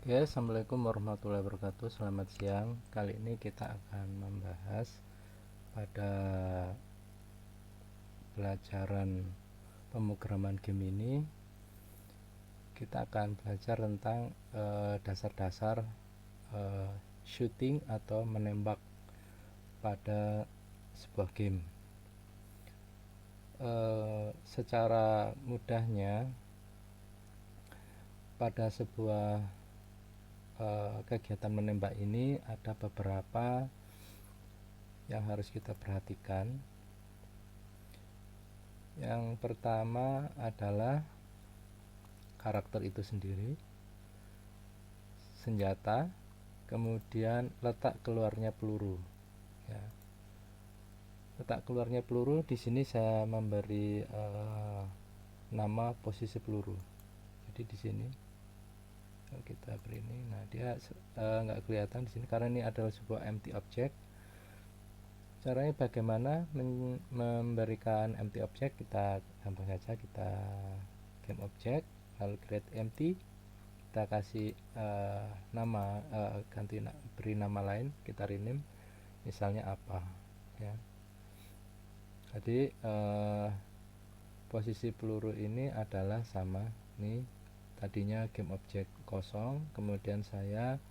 Ya, Assalamualaikum warahmatullahi wabarakatuh. Selamat siang. Kali ini kita akan membahas pada pelajaran pemrograman game ini. Kita akan belajar tentang dasar-dasar shooting atau menembak pada sebuah game. Secara mudahnya, pada sebuah kegiatan menembak ini ada beberapa yang harus kita perhatikan. Yang pertama adalah karakter itu sendiri, senjata, kemudian letak keluarnya peluru. Ya. Letak keluarnya peluru di sini saya memberi nama posisi peluru. Jadi di sini kalau kita beri ini, nah dia nggak kelihatan di sini karena ini adalah sebuah empty object. Caranya bagaimana memberikan empty object? Kita gampang saja, kita game object lalu create empty, kita kasih nama, beri nama lain, kita rename misalnya apa ya. Jadi posisi peluru ini adalah sama nih, tadinya game object kosong, kemudian saya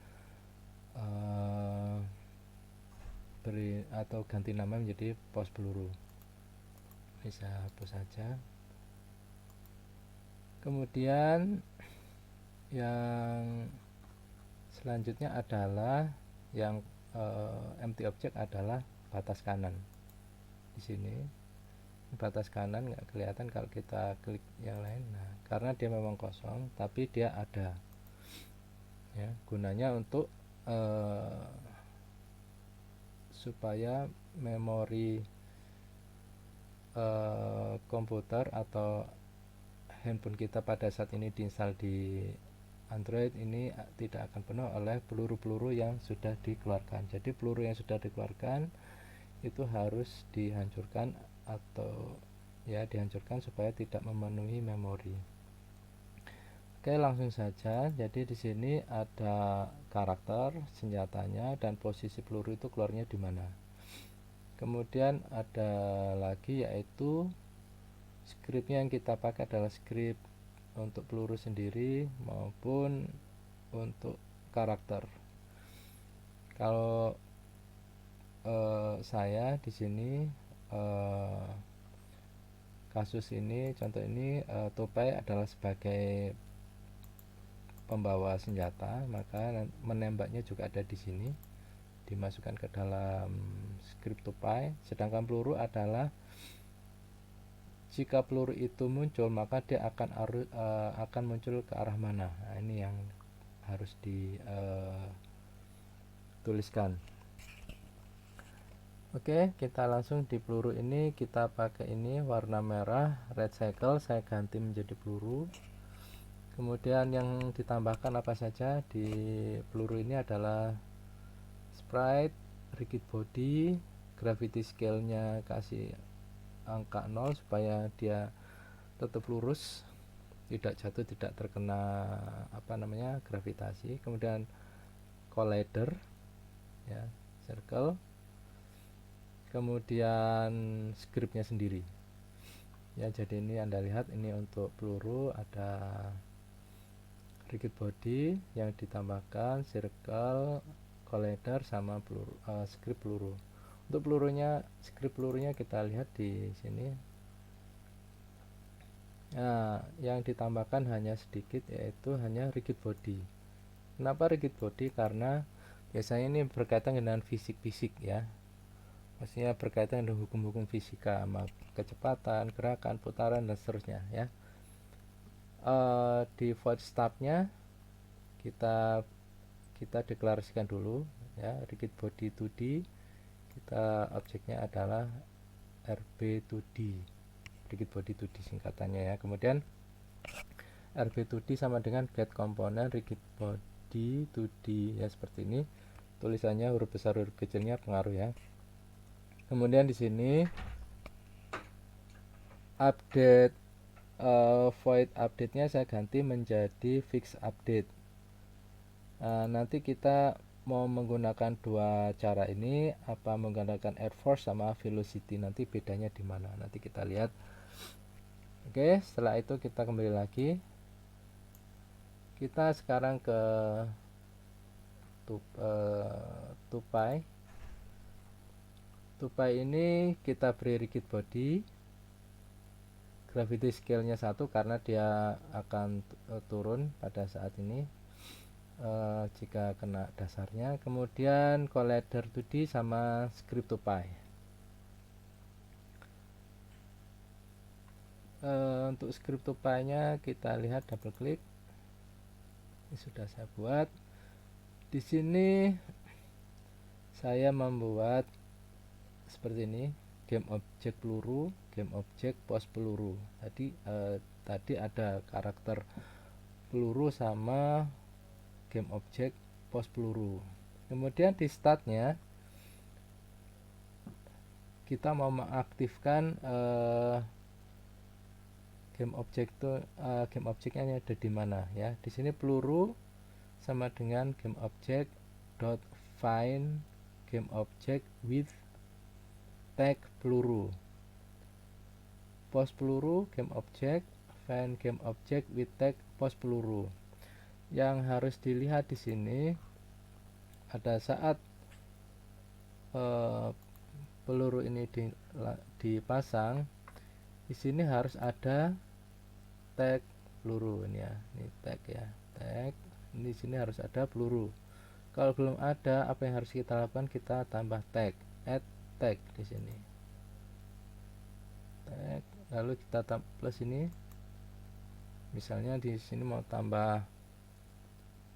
beri atau ganti nama menjadi pos peluru. Bisa hapus saja. Kemudian yang selanjutnya adalah yang empty object adalah batas kanan. Di sini batas kanan nggak kelihatan kalau kita klik yang lain. Nah, karena dia memang kosong, tapi dia ada. Ya, gunanya untuk supaya memori komputer atau handphone kita pada saat ini diinstal di Android ini tidak akan penuh oleh peluru-peluru yang sudah dikeluarkan. Jadi peluru yang sudah dikeluarkan itu harus dihancurkan atau ya dihancurkan supaya tidak memenuhi memori. Oke, langsung saja. Jadi di sini ada karakter, senjatanya, dan posisi peluru itu keluarnya di mana. Kemudian ada lagi yaitu scriptnya yang kita pakai adalah script untuk peluru sendiri maupun untuk karakter. Kalau saya di sini kasus ini, contoh ini tupai adalah sebagai pembawa senjata, maka menembaknya juga ada di sini, dimasukkan ke dalam script tupai. Sedangkan peluru adalah jika peluru itu muncul maka dia akan muncul ke arah mana. Nah, ini yang harus dituliskan. Oke, kita langsung di peluru ini kita pakai ini warna merah red cycle, saya ganti menjadi peluru. Kemudian yang ditambahkan apa saja di peluru ini adalah sprite, rigid body, gravity scale-nya kasih angka 0 supaya dia tetap lurus, tidak jatuh, tidak terkena gravitasi. Kemudian collider ya, circle. Kemudian scriptnya sendiri ya. Jadi ini Anda lihat, ini untuk peluru ada rigid body yang ditambahkan circle, collider sama peluru, script peluru. Untuk pelurunya, script pelurunya kita lihat di sini. Nah, yang ditambahkan hanya sedikit, yaitu hanya rigid body. Kenapa rigid body? Karena biasanya ini berkaitan dengan fisik-fisik ya. Maksudnya berkaitan dengan hukum-hukum fisika, kecepatan, gerakan, putaran, dan seterusnya ya. Di void stubnya kita deklarasikan dulu ya, rigid body 2D, kita objeknya adalah RB2D, rigid body 2D singkatannya ya. Kemudian RB2D sama dengan get komponen rigid body 2D ya, seperti ini tulisannya, huruf besar huruf kecilnya pengaruh ya. Kemudian di sini update void update-nya saya ganti menjadi fix update. Nanti kita mau menggunakan dua cara ini, apa menggunakan air force sama velocity, nanti bedanya di mana nanti kita lihat. Oke, setelah itu kita kembali lagi, kita sekarang ke tupai. Tupai ini kita beri rigid body, gravity scale-nya 1 karena dia akan turun pada saat ini jika kena dasarnya. Kemudian collider 2D sama script tupai. Untuk script tupainya kita lihat, double klik. Ini sudah saya buat. Di sini saya membuat seperti ini, game object peluru, game object pos peluru. Tadi ada karakter peluru sama game object pos peluru. Kemudian di startnya kita mau mengaktifkan game objeknya ada di mana ya. Di sini peluru sama dengan game object dot find game object with tag peluru. Pos peluru game object find game object with tag pos peluru. Yang harus dilihat di sini pada saat peluru ini dipasang, di sini harus ada tag peluru ini ya. Ini tag ya, tag. Di sini harus ada peluru. Kalau belum ada, apa yang harus kita lakukan? Kita tambah tag, add tag di sini. Tag, lalu kita plus ini. Misalnya di sini mau tambah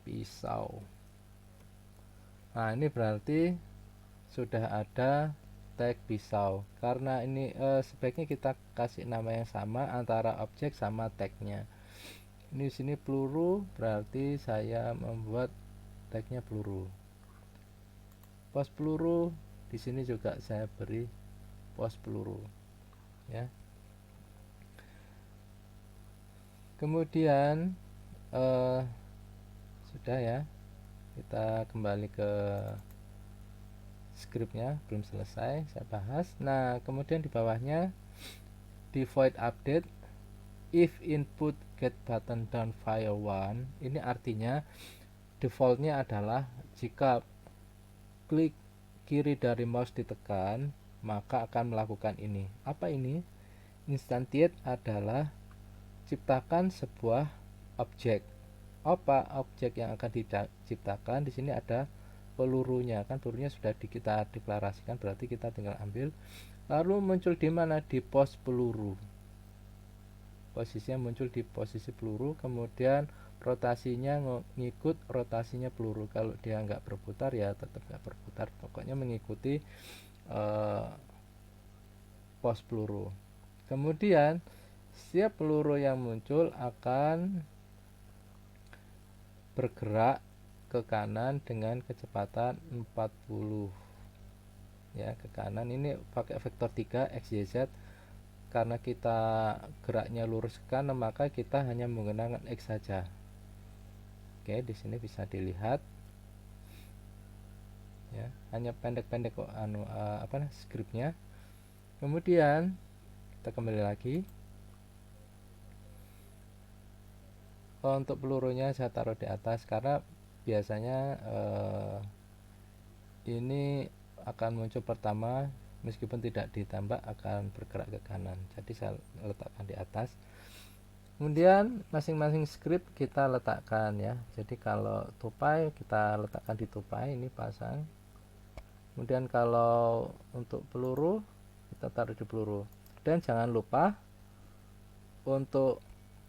pisau. Nah, ini berarti sudah ada tag pisau. Karena ini sebaiknya kita kasih nama yang sama antara objek sama tagnya. Ini di sini peluru, berarti saya membuat tagnya peluru. Pos peluru, di sini juga saya beri pos peluru. Ya. Kemudian sudah ya. Kita kembali ke scriptnya, belum selesai saya bahas. Nah, kemudian di bawahnya di void update if input get button down fire 1, ini artinya defaultnya adalah jika klik kiri dari mouse ditekan maka akan melakukan ini. Apa ini? Instantiate adalah ciptakan sebuah objek. Apa objek yang akan diciptakan? Di sini ada pelurunya, kan pelurunya sudah kita deklarasikan, berarti kita tinggal ambil. Lalu muncul di mana? Di pos peluru. Posisinya muncul di posisi peluru, kemudian rotasinya ngikut rotasinya peluru. Kalau dia nggak berputar ya tetap nggak berputar, pokoknya mengikuti pos peluru. Kemudian setiap peluru yang muncul akan bergerak ke kanan dengan kecepatan 40 ya, ke kanan. Ini pakai vektor 3 x, y, z. Karena kita geraknya lurus ke kanan, maka kita hanya menggunakan x saja. Oke, di sini bisa dilihat ya, hanya pendek-pendek kok skripnya. Kemudian kita kembali lagi. Untuk pelurunya saya taruh di atas karena biasanya ini akan muncul pertama, meskipun tidak ditambah akan bergerak ke kanan, jadi saya letakkan di atas. Kemudian masing-masing script kita letakkan ya. Jadi kalau tupai kita letakkan di tupai, ini pasang. Kemudian kalau untuk peluru kita taruh di peluru. Dan jangan lupa untuk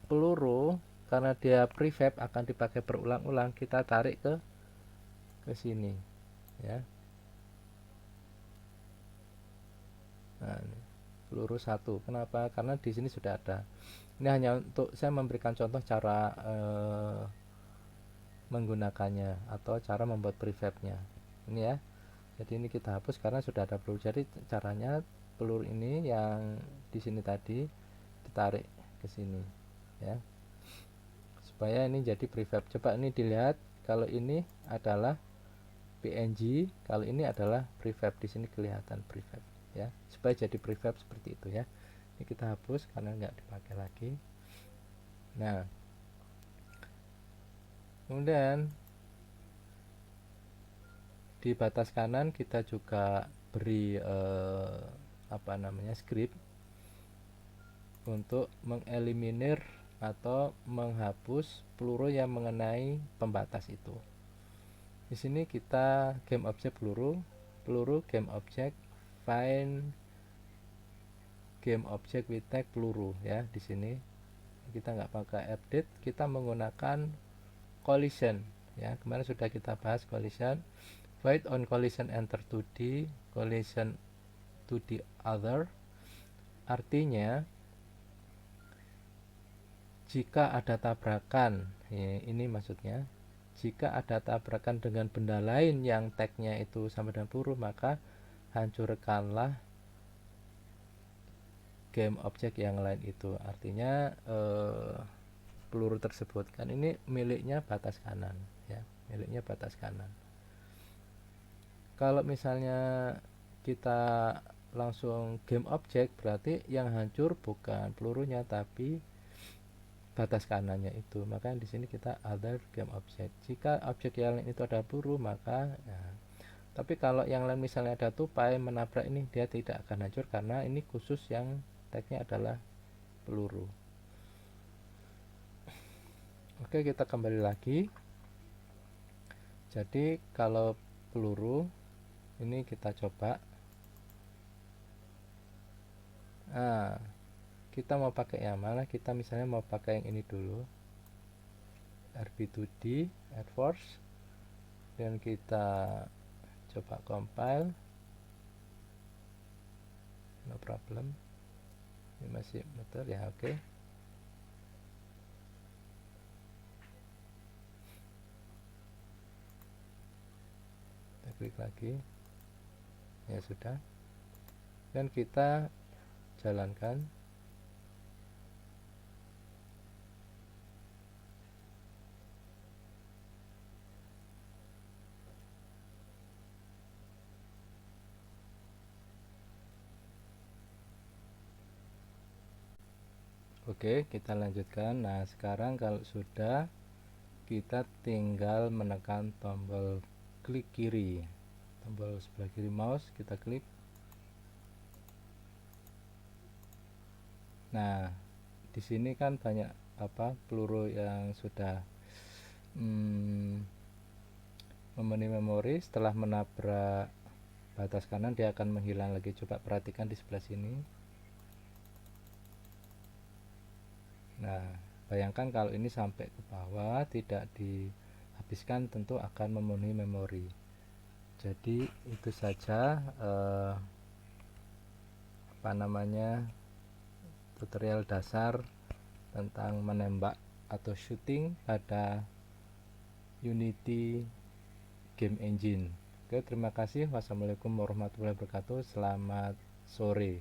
peluru, karena dia prefab akan dipakai berulang-ulang, kita tarik ke sini ya. Nah, ini peluru 1. Kenapa? Karena di sini sudah ada. Ini hanya untuk saya memberikan contoh cara menggunakannya atau cara membuat prefabnya. Ini ya. Jadi ini kita hapus karena sudah ada peluru. Jadi caranya peluru ini yang di sini tadi ditarik ke sini ya, supaya ini jadi prefab. Coba ini dilihat, kalau ini adalah PNG, kalau ini adalah prefab. Di sini kelihatan prefab ya, supaya jadi prefab seperti itu ya. Ini kita hapus karena nggak dipakai lagi. Nah, kemudian di batas kanan kita juga beri script untuk mengeliminir atau menghapus peluru yang mengenai pembatas itu. Di sini kita game object peluru game object find game object with tag peluru ya. Di sini kita nggak pakai update, kita menggunakan collision ya. Kemarin sudah kita bahas collision. Void on collision enter to the collision to the other, artinya jika ada tabrakan ya, ini maksudnya jika ada tabrakan dengan benda lain yang tagnya itu sama dengan peluru, maka hancurkanlah game object yang lain itu. Artinya peluru tersebut kan ini miliknya batas kanan ya, miliknya batas kanan. Kalau misalnya kita langsung game object, berarti yang hancur bukan pelurunya tapi batas kanannya itu. Maka di sini kita other game object. Jika objek yang lain itu ada peluru, maka ya. Tapi kalau yang lain misalnya ada tupai menabrak ini, dia tidak akan hancur karena ini khusus yang tagnya adalah peluru. Oke, kita kembali lagi. Jadi kalau peluru ini kita coba. Nah, kita mau pakai yang mana? Kita misalnya mau pakai yang ini dulu, RB2D Air Force, dan kita coba compile. No problem, ini masih muter ya. Oke. Kita klik lagi ya, sudah, dan kita jalankan. Oke, kita lanjutkan. Nah, sekarang kalau sudah, kita tinggal menekan tombol klik kiri, tombol sebelah kiri mouse, kita klik. Nah, di sini kan banyak peluru yang sudah memenuhi memori. Setelah menabrak batas kanan, dia akan menghilang lagi. Coba perhatikan di sebelah sini. Nah, bayangkan kalau ini sampai ke bawah tidak dihabiskan, tentu akan memenuhi memori. Jadi itu saja tutorial dasar tentang menembak atau shooting pada Unity Game Engine. Oke, terima kasih. Wassalamualaikum warahmatullahi wabarakatuh. Selamat sore.